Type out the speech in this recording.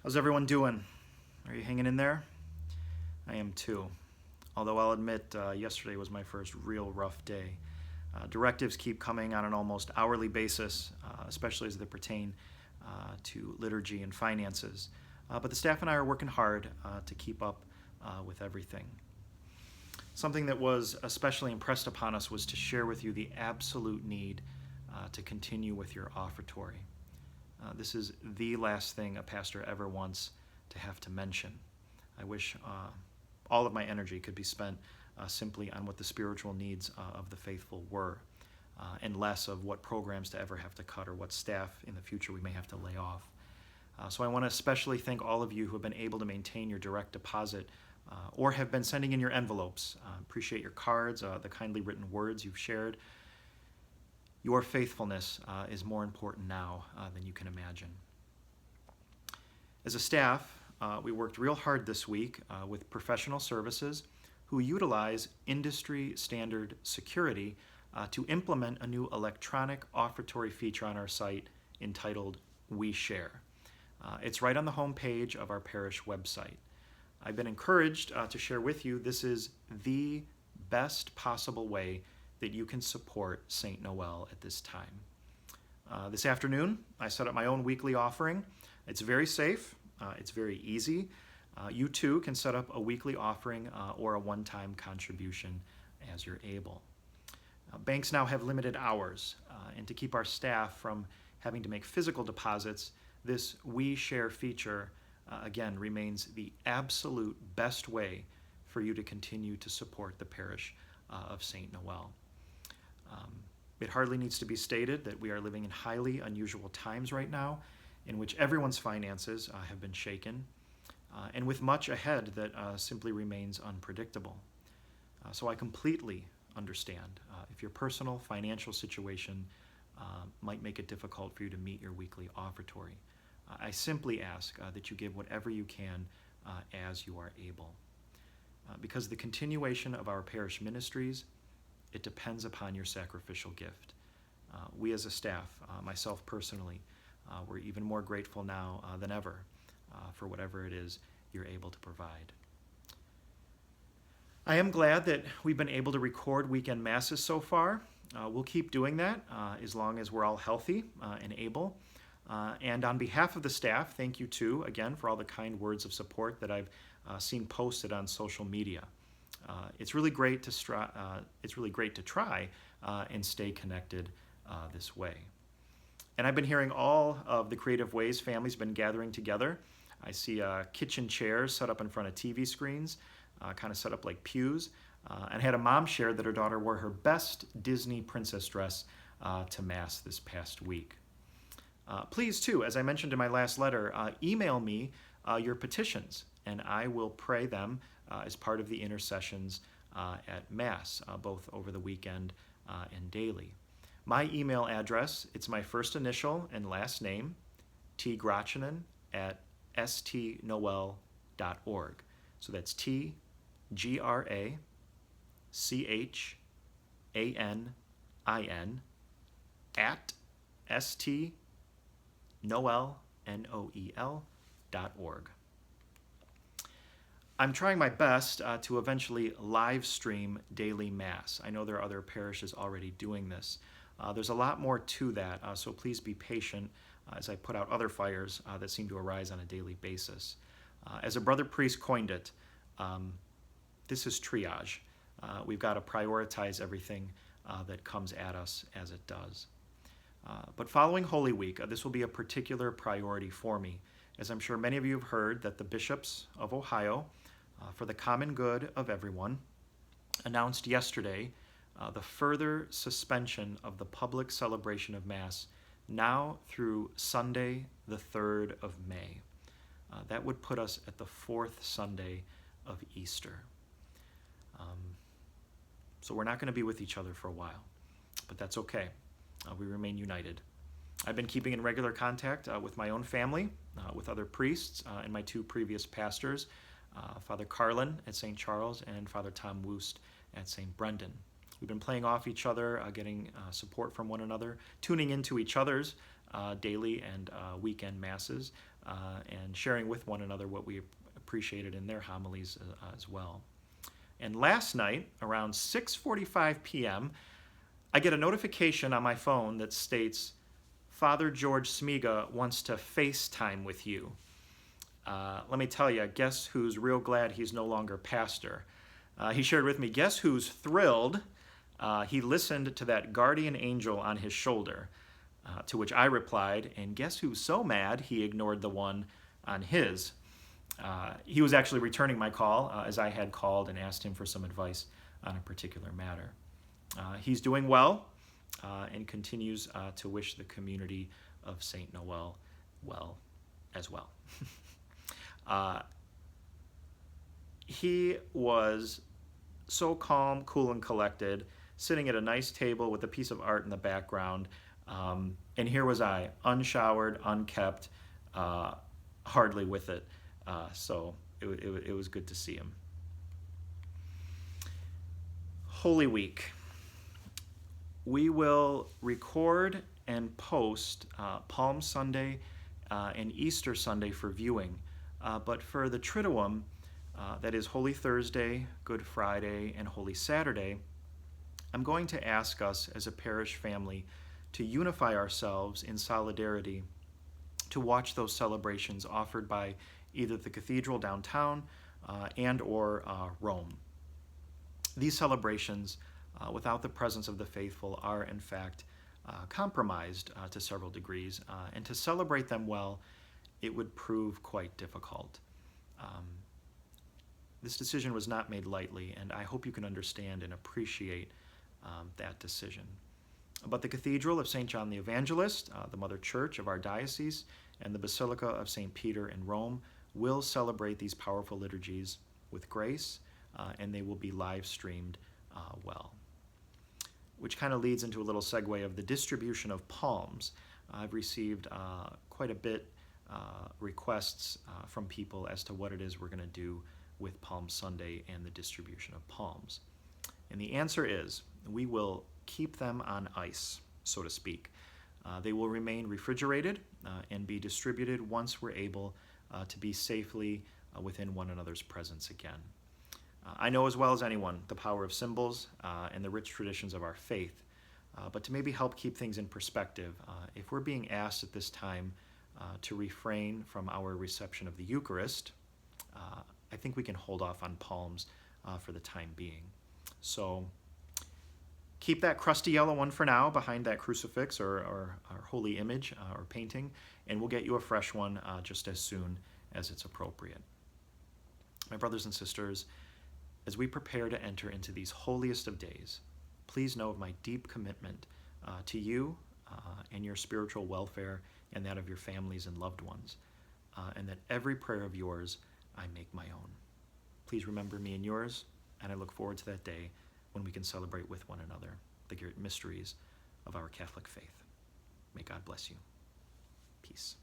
How's everyone doing? Are you hanging in there? I am too. Although I'll admit, yesterday was my first real rough day. Directives keep coming on an almost hourly basis, especially as they pertain to liturgy and finances. But the staff and I are working hard to keep up with everything. Something that was especially impressed upon us was to share with you the absolute need to continue with your offertory. This is the last thing a pastor ever wants to have to mention. I wish all of my energy could be spent simply on what the spiritual needs of the faithful were, and less of what programs to ever have to cut or what staff in the future we may have to lay off. So I want to especially thank all of you who have been able to maintain your direct deposit or have been sending in your envelopes. Appreciate your cards, the kindly written words you've shared. Your faithfulness is more important now than you can imagine. As a staff, we worked real hard this week with professional services who utilize industry standard security to implement a new electronic offertory feature on our site entitled We Share. It's right on the home page of our parish website. I've been encouraged to share with you this is the best possible way that you can support St. Noel at this time. This afternoon, I set up my own weekly offering. It's very safe. It's very easy. You too can set up a weekly offering or a one-time contribution as you're able. Banks now have limited hours, and to keep our staff from having to make physical deposits, this We Share feature, again, remains the absolute best way for you to continue to support the parish of St. Noel. It hardly needs to be stated that we are living in highly unusual times right now in which everyone's finances have been shaken and with much ahead that simply remains unpredictable. So I completely understand if your personal financial situation might make it difficult for you to meet your weekly offertory. I simply ask that you give whatever you can as you are able. Because the continuation of our parish ministries, it depends upon your sacrificial gift. We as a staff, myself personally, we're even more grateful now than ever for whatever it is you're able to provide. I am glad that we've been able to record weekend masses so far. We'll keep doing that as long as we're all healthy and able. And on behalf of the staff, thank you too, again, for all the kind words of support that I've seen posted on social media. It's really great to try and stay connected this way. And I've been hearing all of the creative ways families have been gathering together. I see kitchen chairs set up in front of TV screens, kind of set up like pews, and had a mom share that her daughter wore her best Disney princess dress to Mass this past week. Please, too, as I mentioned in my last letter, email me your petitions, and I will pray them as part of the intercessions at Mass, both over the weekend and daily. My email address, it's my first initial and last name, tgrachanen@stnoel.org. So that's TGRACHANIN at stnoel.org. I'm trying my best to eventually live stream daily Mass. I know there are other parishes already doing this. There's a lot more to that, so please be patient as I put out other fires that seem to arise on a daily basis. As a brother priest coined it, this is triage. We've got to prioritize everything that comes at us as it does. But following Holy Week, this will be a particular priority for me, as I'm sure many of you have heard that the bishops of Ohio, for the common good of everyone, announced yesterday the further suspension of the public celebration of Mass now through Sunday, the 3rd of May. That would put us at the 4th Sunday of Easter. So we're not going to be with each other for a while, but that's okay. We remain united. I've been keeping in regular contact with my own family, with other priests, and my two previous pastors, Father Carlin at St. Charles and Father Tom Woost at St. Brendan. We've been playing off each other, getting support from one another, tuning into each other's daily and weekend masses, and sharing with one another what we appreciated in their homilies as well. And last night, around 6:45 p.m., I get a notification on my phone that states, Father George Smiga wants to FaceTime with you. Let me tell you, guess who's real glad he's no longer pastor? He shared with me, guess who's thrilled? He listened to that guardian angel on his shoulder, to which I replied, and guess who's so mad he ignored the one on his? He was actually returning my call as I had called and asked him for some advice on a particular matter. He's doing well and continues to wish the community of St. Noel well as well. He was so calm, cool, and collected, sitting at a nice table with a piece of art in the background. And here was I, unshowered, unkept, hardly with it. So it was good to see him. Holy Week. We will record and post Palm Sunday and Easter Sunday for viewing. But for the Triduum, that is Holy Thursday, Good Friday, and Holy Saturday, I'm going to ask us as a parish family to unify ourselves in solidarity to watch those celebrations offered by either the cathedral downtown and or Rome. These celebrations, without the presence of the faithful, are in fact compromised to several degrees, and to celebrate them well, it would prove quite difficult. This decision was not made lightly, and I hope you can understand and appreciate that decision. But the Cathedral of St. John the Evangelist, the Mother Church of our diocese, and the Basilica of St. Peter in Rome will celebrate these powerful liturgies with grace, and they will be live streamed well. Which kind of leads into a little segue of the distribution of palms. I've received quite a bit requests from people as to what it is we're going to do with Palm Sunday and the distribution of palms. And the answer is, we will keep them on ice, so to speak. They will remain refrigerated and be distributed once we're able to be safely within one another's presence again. I know as well as anyone the power of symbols and the rich traditions of our faith, but to maybe help keep things in perspective, if we're being asked at this time to refrain from our reception of the Eucharist, I think we can hold off on palms for the time being. So keep that crusty yellow one for now behind that crucifix or holy image or painting, and we'll get you a fresh one just as soon as it's appropriate. My brothers and sisters, as we prepare to enter into these holiest of days, please know of my deep commitment to you and your spiritual welfare and that of your families and loved ones, and that every prayer of yours I make my own. Please remember me and yours, and I look forward to that day when we can celebrate with one another the great mysteries of our Catholic faith. May God bless you. Peace.